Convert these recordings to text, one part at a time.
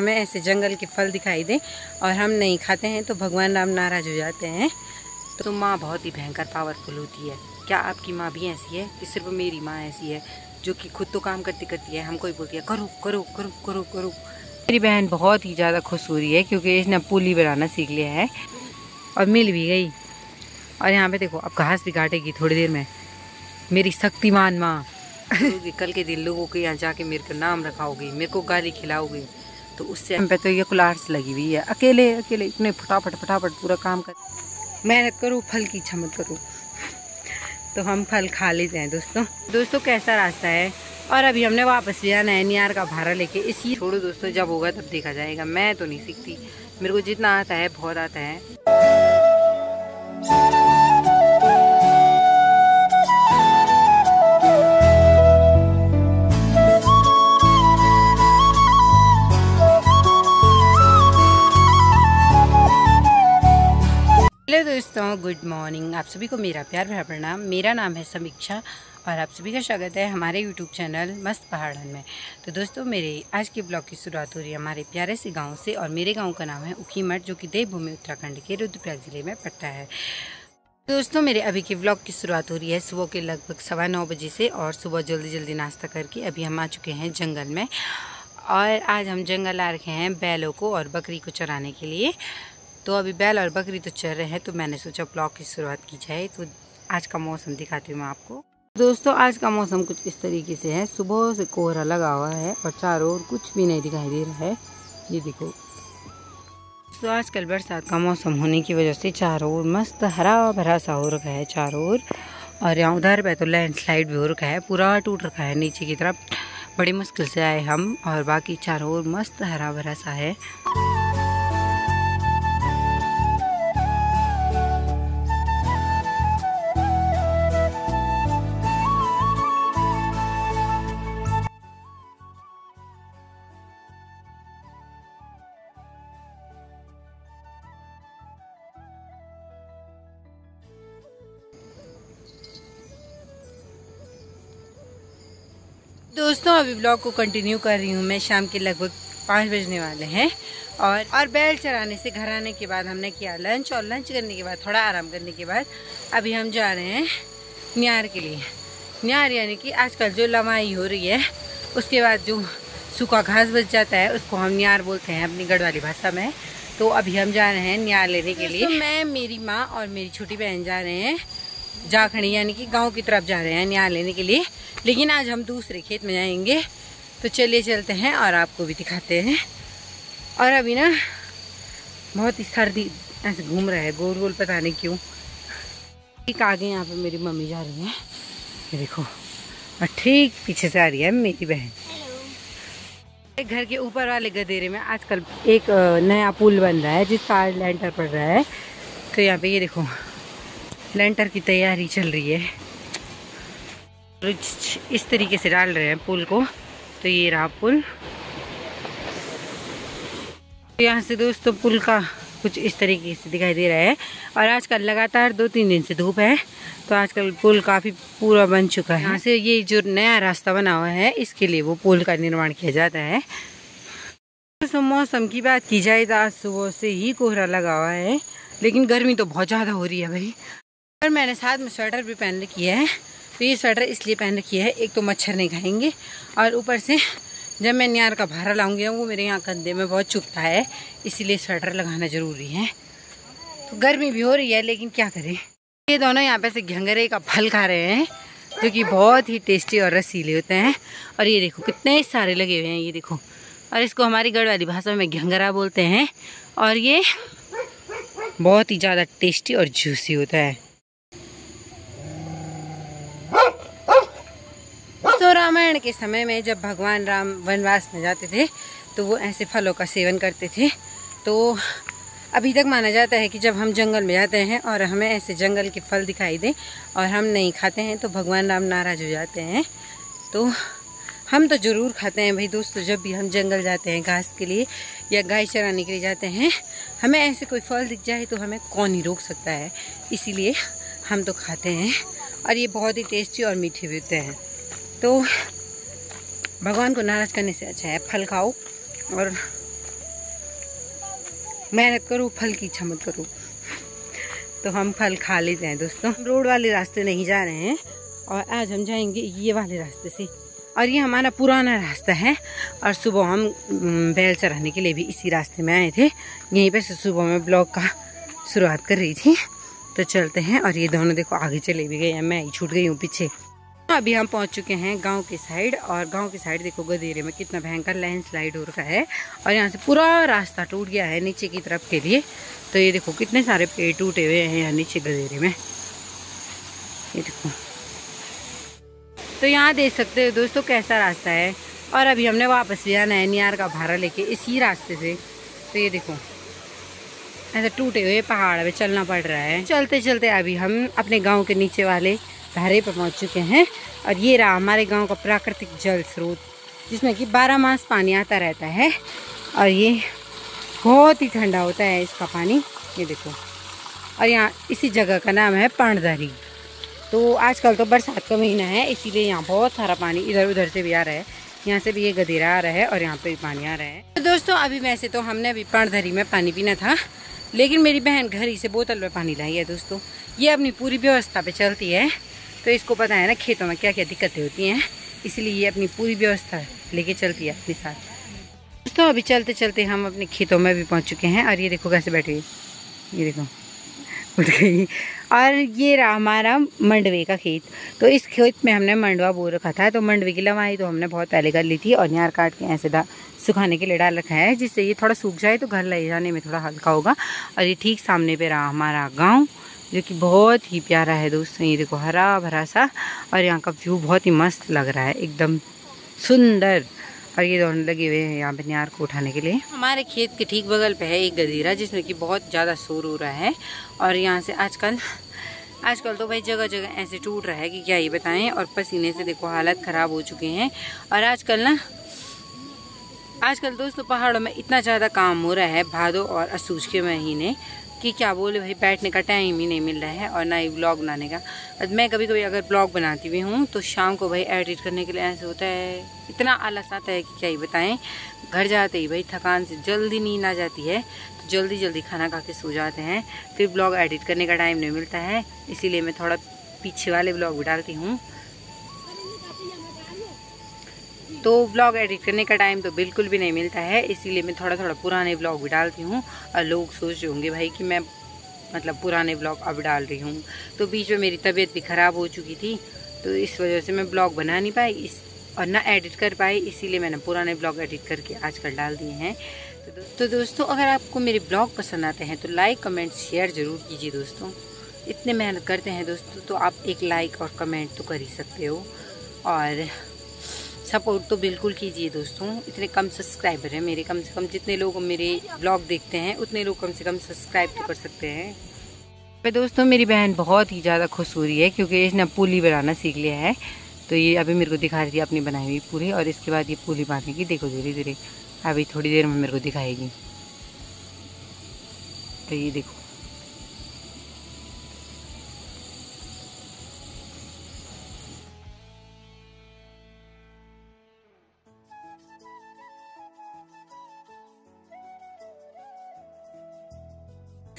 हमें ऐसे जंगल के फल दिखाई दे और हम नहीं खाते हैं तो भगवान राम नाराज हो जाते हैं। तो माँ बहुत ही भयंकर पावरफुल होती है। क्या आपकी माँ भी ऐसी है कि सिर्फ मेरी माँ ऐसी है जो कि खुद तो काम करती करती है, हमको ही बोलती है करो करो करो करो करो। मेरी बहन बहुत ही ज़्यादा खुश हो रही है क्योंकि इसने पुली बनाना सीख लिया है और मिल भी गई। और यहाँ पे देखो अब घास भी काटेगी थोड़ी देर में मेरी शक्तिमान माँ। कल के दिन लोगों के यहाँ जाके मेरे को नाम रखाओगी, मेरे को गाली खिलाओगी, तो उससे हम पे तो ये कुलार्स लगी हुई है। अकेले अकेले इतने फटाफट फटाफट पूरा काम कर, मेहनत करो फल की इच्छा मत करो। तो हम फल खा लेते हैं दोस्तों कैसा रास्ता है। और अभी हमने वापस भी आना है नियार का भाड़ा लेके। इसी छोड़ो दोस्तों, जब होगा तब देखा जाएगा। मैं तो नहीं सीखती, मेरे को जितना आता है बहुत आता है। हेलो दोस्तों, गुड मॉर्निंग। आप सभी को मेरा प्यार भरा प्रणाम। मेरा नाम है समीक्षा और आप सभी का स्वागत है हमारे यूट्यूब चैनल मस्त पहाड़न में। तो दोस्तों मेरे आज के ब्लॉग की शुरुआत हो रही है हमारे प्यारे से गांव से। और मेरे गांव का नाम है ऊखीमठ, जो कि देवभूमि उत्तराखंड के रुद्रप्रयाग जिले में पड़ता है। दोस्तों मेरे अभी के ब्लॉग की शुरुआत हो रही है सुबह के लगभग 9:15 बजे से। और सुबह जल्दी जल्दी नाश्ता करके अभी हम आ चुके हैं जंगल में। और आज हम जंगल आ रखे हैं बैलों को और बकरी को चराने के लिए। तो अभी बैल और बकरी तो चर रहे हैं, तो मैंने सोचा ब्लॉग की शुरुआत की जाए। तो आज का मौसम दिखाती हूँ मैं आपको। दोस्तों आज का मौसम कुछ इस तरीके से है। सुबह से कोहरा लगा हुआ है और चारों ओर कुछ भी नहीं दिखाई दे रहा है। ये देखो। तो आजकल बरसात का मौसम होने की वजह से चारों ओर मस्त हरा भरा सा हो रखा है चारों ओर। और यहाँ उधर पे तो लैंडस्लाइड भी हो रखा है, पूरा टूट रखा है नीचे की तरफ। बड़ी मुश्किल से आए हम और बाकी चारों ओर मस्त हरा भरा सा है। दोस्तों अभी ब्लॉग को कंटिन्यू कर रही हूँ मैं। शाम के लगभग 5 बजने वाले हैं। और बैल चराने से घर आने के बाद हमने किया लंच। और लंच करने के बाद थोड़ा आराम करने के बाद अभी हम जा रहे हैं न्यार के लिए। न्यार यानी कि आजकल जो लवाई हो रही है उसके बाद जो सूखा घास बच जाता है उसको हम न्यार बोलते हैं अपनी गढ़वाली भाषा में। तो अभी हम जा रहे हैं न्यार लेने के लिए। मैं, मेरी माँ और मेरी छोटी बहन जा रहे हैं जाखड़ी यानी कि गांव की तरफ जा रहे हैं न्यार लेने के लिए। लेकिन आज हम दूसरे खेत में जाएंगे। तो चलिए चलते हैं और आपको भी दिखाते हैं। और अभी ना बहुत ही सर्दी ऐसे घूम रहा है गोल गोल, पता नहीं क्यों। ठीक आगे यहाँ पे मेरी मम्मी जा रही है, ये देखो। और ठीक पीछे से आ रही है मेरी बहन। घर के ऊपर वाले गदेरे में आजकल एक नया पुल बन रहा है जिसका आज लेंटर पड़ रहा है। तो यहाँ पे ये देखो लेंटर की तैयारी चल रही है। इस तरीके से डाल रहे हैं पुल को। तो ये रहा पुल। यहाँ से दोस्तों पुल का कुछ इस तरीके से दिखाई दे रहा है। और आजकल लगातार 2-3 दिन से धूप है, तो आजकल पुल काफ़ी पूरा बन चुका है। यहाँ से ये जो नया रास्ता बना हुआ है इसके लिए वो पुल का निर्माण किया जाता है। तो मौसम की बात की जाए तो आज सुबह से ही कोहरा लगा हुआ है, लेकिन गर्मी तो बहुत ज़्यादा हो रही है भाई। और मैंने साथ में स्वेटर भी पहन रखी है। तो ये स्वेटर इसलिए पहन रखी है, एक तो मच्छर नहीं खाएंगे और ऊपर से जब मैं न्यार का भारा लाऊंगी वो मेरे यहाँ कंधे में बहुत चुभता है, इसीलिए स्वेटर लगाना ज़रूरी है। तो गर्मी भी हो रही है लेकिन क्या करें। ये दोनों यहाँ पे से घंगरे का फल खा रहे हैं जो कि बहुत ही टेस्टी और रसीले होते हैं। और ये देखो कितने सारे लगे हुए हैं, ये देखो। और इसको हमारी गढ़वाली भाषा में घंगरा बोलते हैं। और ये बहुत ही ज़्यादा टेस्टी और जूसी होता है। तो रामायण के समय में जब भगवान राम वनवास में जाते थे तो वो ऐसे फलों का सेवन करते थे। तो अभी तक माना जाता है कि जब हम जंगल में जाते हैं और हमें ऐसे जंगल के फल दिखाई दे और हम नहीं खाते हैं तो भगवान राम नाराज हो जाते हैं। तो हम तो ज़रूर खाते हैं भाई दोस्तों। जब भी हम जंगल जाते हैं घास के लिए या गाय चराने के लिए जाते हैं, हमें ऐसे कोई फल दिख जाए तो हमें कौन ही रोक सकता है। इसीलिए हम तो खाते हैं। और ये बहुत ही टेस्टी और मीठे भी होते हैं। तो भगवान को नाराज़ करने से अच्छा है फल खाओ और मेहनत करो, फल की इच्छा मत करो। तो हम फल खा लेते हैं दोस्तों। रोड वाले रास्ते नहीं जा रहे हैं और आज हम जाएंगे ये वाले रास्ते से। और ये हमारा पुराना रास्ता है और सुबह हम बैल चराने के लिए भी इसी रास्ते में आए थे। यहीं पे से सुबह में ब्लॉग का शुरुआत कर रही थी। तो चलते हैं। और ये दोनों देखो आगे चले भी गए हैं, मैं ही छूट गई हूँ पीछे। अभी हम पहुंच चुके हैं गांव की साइड। और गांव की साइड देखो गदेरे में कितना भयंकर लैंडस्लाइड हो रखा है और यहाँ से पूरा रास्ता टूट गया है नीचे की तरफ के लिए। तो ये देखो कितने सारे पेड़ टूटे हुए हैं यहाँ नीचे गदेरे में, ये देखो। तो यहाँ देख सकते हो दोस्तों कैसा रास्ता है। और अभी हमने वापस भी आना है नियार का भाड़ा लेके इसी रास्ते से। तो ये देखो ऐसे टूटे हुए पहाड़ पे चलना पड़ रहा है। चलते चलते अभी हम अपने गांव के नीचे वाले धारे पर पहुंच चुके हैं। और ये रहा हमारे गांव का प्राकृतिक जल स्रोत, जिसमें कि 12 मास पानी आता रहता है। और ये बहुत ही ठंडा होता है इसका पानी, ये देखो। और यहाँ इसी जगह का नाम है पाणधारी। तो आजकल तो बरसात का महीना है, इसीलिए यहाँ बहुत सारा पानी इधर उधर से भी आ रहा है। यहाँ से भी ये गदेरा आ रहा है और यहाँ पे भी पानी आ रहा है। तो दोस्तों अभी वैसे तो हमने अभी पाणधारी में पानी पीना था, लेकिन मेरी बहन घर ही से बोतल में पानी लाई है दोस्तों। ये अपनी पूरी व्यवस्था पे चलती है, तो इसको पता है ना खेतों में क्या क्या दिक्कतें होती हैं, इसलिए ये अपनी पूरी व्यवस्था लेके चलती है अपने साथ। दोस्तों अभी चलते चलते हम अपने खेतों में भी पहुंच चुके हैं। और ये देखो कैसे बैठी है, ये देखो उठ गई। और ये रहा हमारा मंडवे का खेत। तो इस खेत में हमने मंडवा बो रखा था। तो मंडवे की लवाई तो हमने बहुत पहले कर ली थी और यार काट के ऐसे सुखाने के लिए डाल रखा है, जिससे ये थोड़ा सूख जाए तो घर ले जाने में थोड़ा हल्का होगा। और ये ठीक सामने पे रहा हमारा गाँव, जो कि बहुत ही प्यारा है दोस्तों। ये देखो हरा भरा सा और यहाँ का व्यू बहुत ही मस्त लग रहा है, एकदम सुंदर। और ये दोनों लगे हुए हैं यहाँ पे नियार को उठाने के लिए। हमारे खेत के ठीक बगल पे है एक गदीरा, जिसमें कि बहुत ज़्यादा शोर हो रहा है। और यहाँ से आजकल तो भाई जगह जगह ऐसे टूट रहा है कि क्या ही बताएं। और पसीने से देखो हालत ख़राब हो चुके हैं। और आजकल दोस्तों पहाड़ों में इतना ज़्यादा काम हो रहा है भादों और असूज के महीने कि क्या बोले भाई, बैठने का टाइम ही नहीं मिल रहा है और ना ही ब्लॉग बनाने का। मैं कभी कभी अगर ब्लॉग बनाती भी हूँ तो शाम को भाई एडिट करने के लिए ऐसे होता है, इतना आलस आता है कि क्या ही बताएं। घर जाते ही भाई थकान से जल्दी नींद आ जाती है, तो जल्दी जल्दी खाना खा के सो जाते हैं। फिर ब्लॉग एडिट करने का टाइम नहीं मिलता है, इसीलिए मैं थोड़ा पीछे वाले ब्लॉग भी डालती हूँ। तो ब्लॉग एडिट करने का टाइम तो बिल्कुल भी नहीं मिलता है, इसीलिए मैं थोड़ा थोड़ा पुराने ब्लॉग भी डालती हूँ। और लोग सोच रहे होंगे भाई कि मैं मतलब पुराने ब्लॉग अब डाल रही हूँ। तो बीच में मेरी तबीयत भी ख़राब हो चुकी थी, तो इस वजह से मैं ब्लॉग बना नहीं पाई और ना एडिट कर पाई, इसीलिए मैंने पुराने ब्लॉग एडिट करके आजकल डाल दिए हैं। तो दोस्तों अगर आपको मेरे ब्लॉग पसंद आते हैं तो लाइक कमेंट शेयर ज़रूर कीजिए दोस्तों। इतने मेहनत करते हैं दोस्तों, तो आप एक लाइक और कमेंट तो कर ही सकते हो। और सपोर्ट तो बिल्कुल कीजिए दोस्तों। इतने कम सब्सक्राइबर हैं मेरे, कम से कम जितने लोग मेरे ब्लॉग देखते हैं उतने लोग कम से कम सब्सक्राइब तो कर सकते हैं। पे दोस्तों मेरी बहन बहुत ही ज़्यादा खुश हो रही है क्योंकि इसने पुली बनाना सीख लिया है। तो ये अभी मेरे को दिखा रही थी अपनी बनाई हुई पूरी, और इसके बाद ये पुली बांधेगी, देखो धीरे धीरे अभी थोड़ी देर में मेरे को दिखाएगी। तो ये देखो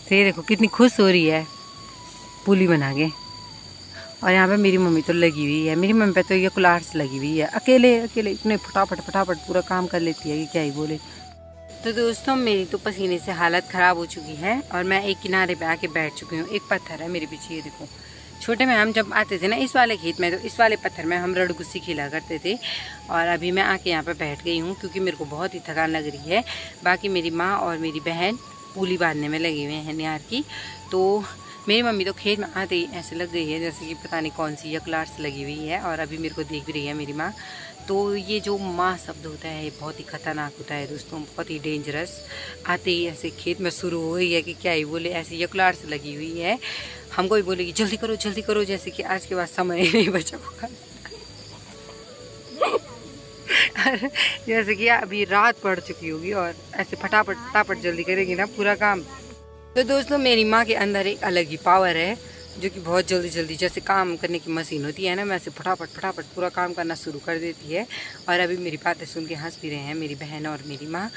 तो ये देखो कितनी खुश हो रही है पुली बना के। और यहाँ पे मेरी मम्मी तो लगी हुई है, मेरी मम्मी पे तो ये कुल्हाड़ लगी हुई है, अकेले अकेले इतने फटाफट फटाफट पूरा काम कर लेती है कि क्या ही बोले। तो दोस्तों मेरी तो पसीने से हालत ख़राब हो चुकी है और मैं एक किनारे पे आके बैठ चुकी हूँ। एक पत्थर है मेरे पीछे, ये देखो। छोटे में हम जब आते थे ना इस वाले खेत में, तो इस वाले पत्थर में हम रड़गुस्सी खेला करते थे। और अभी मैं आके यहाँ पे बैठ गई हूँ क्योंकि मेरे को बहुत ही थकान लग रही है। बाकी मेरी माँ और मेरी बहन पुली बांधने में लगे हुए हैं नियार की। तो मेरी मम्मी तो खेत में आते ही ऐसे लग गई है जैसे कि पता नहीं कौन सी यकलार्स लगी हुई है, और अभी मेरे को देख भी रही है मेरी माँ। तो ये जो माँ शब्द होता है ये बहुत ही खतरनाक होता है दोस्तों, बहुत ही डेंजरस। आते ही ऐसे खेत में शुरू हो गई है कि क्या ही बोले, ऐसी यकलार्स लगी हुई है। हमको ही बोलेगी जल्दी करो, जैसे कि आज के बाद समय नहीं बचा होगा। जैसे कि अभी रात पड़ चुकी होगी और ऐसे फटाफट फटाफट जल्दी करेगी ना पूरा काम। तो दोस्तों मेरी माँ के अंदर एक अलग ही पावर है जो कि बहुत जल्दी जल्दी जैसे काम करने की मशीन होती है ना, वैसे फटाफट फटाफट पूरा काम करना शुरू कर देती है। और अभी मेरी बातें सुन के हंस भी रहे हैं मेरी बहन और मेरी माँ।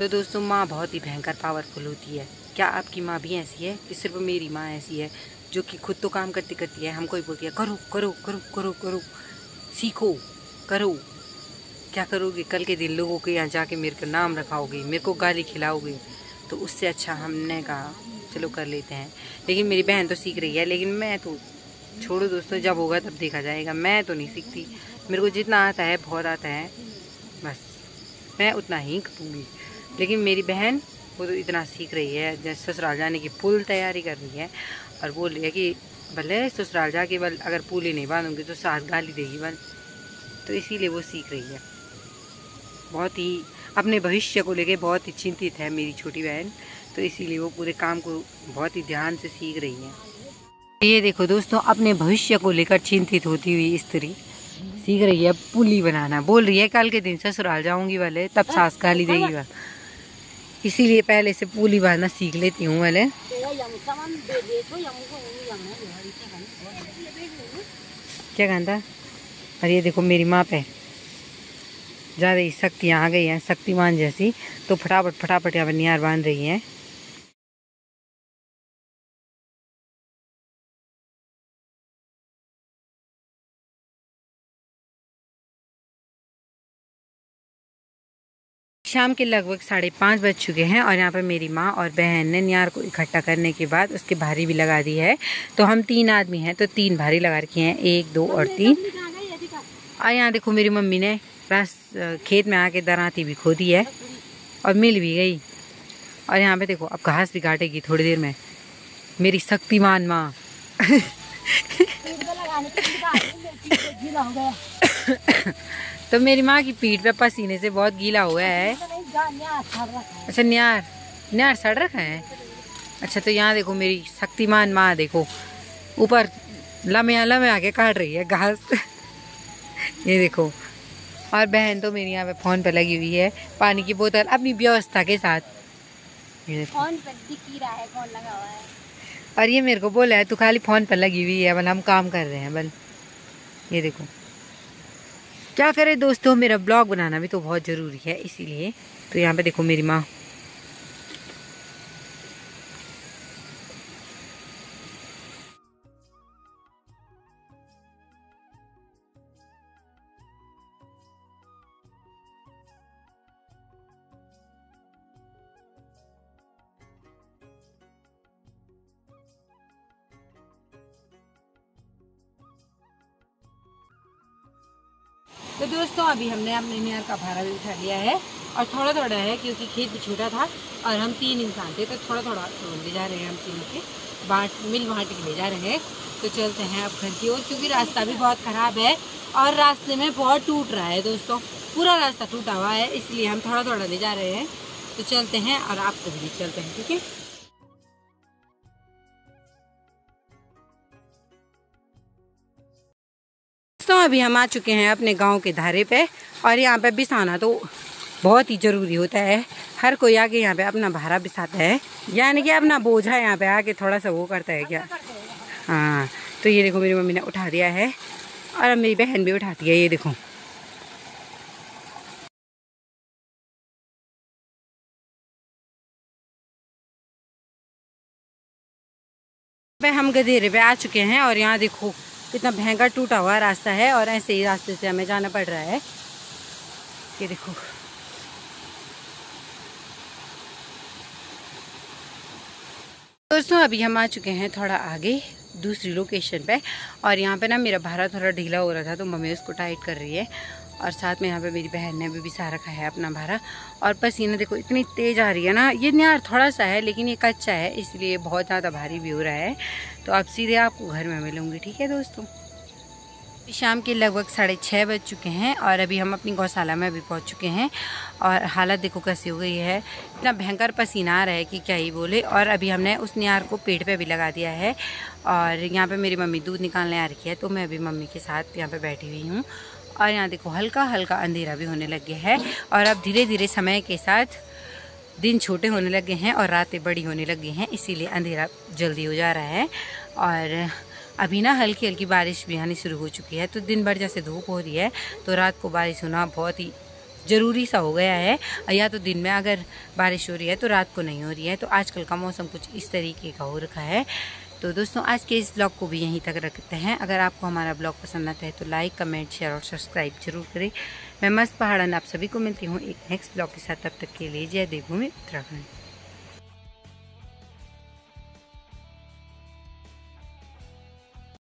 तो दोस्तों माँ बहुत ही भयंकर पावरफुल होती है। क्या आपकी माँ भी ऐसी है कि सिर्फ मेरी माँ ऐसी है जो कि खुद तो काम करती करती है, हमको ही बोलती है करो करो करो करो करो, सीखो करो। क्या करोगे कल के दिन? लोगों के यहाँ जाके मेरे को नाम रखाओगे, मेरे को गाली खिलाओगे। तो उससे अच्छा हमने कहा चलो कर लेते हैं। लेकिन मेरी बहन तो सीख रही है, लेकिन मैं तो छोड़ो दोस्तों, जब होगा तब देखा जाएगा। मैं तो नहीं सीखती, मेरे को जितना आता है बहुत आता है, बस मैं उतना ही करूँगी। लेकिन मेरी बहन वो तो इतना सीख रही है, जैसे ससुराल जाने की फुल तैयारी कर रही है और बोल रही है कि भले ससुराल जाके बल अगर पुल ही नहीं बांधूंगी तो सास गाली देगी बल। तो इसीलिए वो सीख रही है। बहुत ही अपने भविष्य को लेके बहुत ही चिंतित है मेरी छोटी बहन, तो इसीलिए वो पूरे काम को बहुत ही ध्यान से सीख रही है। ये देखो दोस्तों, अपने भविष्य को लेकर चिंतित होती हुई स्त्री सीख रही है पुली बनाना। बोल रही है कल के दिन ससुराल जाऊंगी वाले तब सास गाली देगी वाले, इसीलिए पहले से पुली बांधना सीख लेती हूँ वाले। क्या कहता? और ये देखो मेरी माँ पे ज़्यादा ही शक्तियाँ आ गई हैं, शक्तिमान जैसी। तो फटाफट फटाफट यहाँ पर नियार बांध रही हैं। शाम के लगभग 5:30 बज चुके हैं और यहाँ पर मेरी माँ और बहन ने नियार को इकट्ठा करने के बाद उसके भारी भी लगा दी है। तो हम 3 आदमी हैं तो 3 भारी लगा रखे हैं, 1 2 और 3। और यहाँ देखो मेरी मम्मी ने खेत में आके दराती भी खो दी है और मिल भी गई। और यहाँ पे देखो अब घास भी काटेगी थोड़ी देर में मेरी शक्तिमान माँ। तो मेरी माँ की पीठ पे पसीने से बहुत गीला हुआ है। अच्छा न्यार सड़ रखा है। अच्छा तो यहाँ देखो मेरी शक्तिमान माँ देखो ऊपर लम्हे आके काट रही है घास। ये देखो। और बहन तो मेरी यहाँ पे फ़ोन पे लगी हुई है, पानी की बोतल अपनी व्यवस्था के साथ। फोन पर दिख रहा है, फोन लगा हुआ है। और ये मेरे को बोला है तू खाली फ़ोन पर लगी हुई है, बल हम काम कर रहे हैं बल। ये देखो क्या करे दोस्तों, मेरा ब्लॉग बनाना भी तो बहुत ज़रूरी है, इसीलिए। तो यहाँ पे देखो मेरी माँ तो दोस्तों अभी हमने अपने नियर का भाड़ा भी उठा लिया है और थोड़ा थोड़ा है क्योंकि खेत भी छोटा था और हम 3 इंसान थे, तो थोड़ा थोड़ा ले जा रहे हैं हम तीनों के मिल बांट के ले जा रहे हैं। तो चलते हैं अब घर की ओर, क्योंकि रास्ता भी बहुत ख़राब है और रास्ते में बहुत टूट रहा है दोस्तों, पूरा रास्ता टूटा हुआ है, इसलिए हम थोड़ा थोड़ा ले जा रहे हैं। तो चलते हैं और आपको भी चलते हैं, ठीक है। तो अभी हम आ चुके हैं अपने गांव के धारे पे और यहाँ पे बिसाना तो बहुत ही ज़रूरी होता है। हर कोई आके यहाँ पे अपना भाड़ा बिसाता है, यानी कि अपना बोझा यहाँ पे आके थोड़ा सा वो करता है क्या। हाँ तो ये देखो मेरी मम्मी ने उठा दिया है और अब मेरी बहन भी उठाती है। ये देखो हम गधेरे पे आ चुके हैं और यहाँ देखो कितना भयंकर टूटा हुआ रास्ता है और ऐसे ही रास्ते से हमें जाना पड़ रहा है। ये देखो दोस्तों अभी हम आ चुके हैं थोड़ा आगे दूसरी लोकेशन पे और यहाँ पे ना मेरा भाड़ा थोड़ा ढीला हो रहा था तो मम्मी उसको टाइट कर रही है और साथ में यहाँ पे मेरी बहन ने भी बिसा रखा है अपना भाड़ा। और पसीना देखो इतनी तेज़ आ रही है ना, ये यार थोड़ा सा है लेकिन ये कच्चा है इसलिए बहुत ज़्यादा भारी भी हो रहा है। तो अब सीधे आपको घर में मिलूँगी, ठीक है दोस्तों। शाम के लगभग 6:30 बज चुके हैं और अभी हम अपनी गौशाला में भी पहुंच चुके हैं और हालत देखो कैसी हो गई है, इतना भयंकर पसीना आ रहा है कि क्या ही बोले। और अभी हमने उस नियार को पेड़ पे भी लगा दिया है और यहाँ पे मेरी मम्मी दूध निकालने आ रही है तो मैं अभी मम्मी के साथ यहाँ पे बैठी हुई हूँ। और यहाँ देखो हल्का हल्का अंधेरा भी होने लग गया है और अब धीरे धीरे समय के साथ दिन छोटे होने लगे हैं और रातें बड़ी होने लगी हैं, इसीलिए अंधेरा जल्दी हो जा रहा है। और अभी ना हल्की हल्की बारिश भी आनी शुरू हो चुकी है, तो दिन भर जैसे धूप हो रही है तो रात को बारिश होना बहुत ही ज़रूरी सा हो गया है। या तो दिन में अगर बारिश हो रही है तो रात को नहीं हो रही है। तो आजकल का मौसम कुछ इस तरीके का हो रखा है। तो दोस्तों आज के इस ब्लॉग को भी यहीं तक रखते हैं। अगर आपको हमारा ब्लॉग पसंद आता है तो लाइक, कमेंट, शेयर और सब्सक्राइब जरूर करें। मैं मस्त पहाड़न आप सभी को मिलती हूँ एक नेक्स्ट ब्लॉग के साथ। तब तक के लिए जय देवभूमि उत्तराखंड।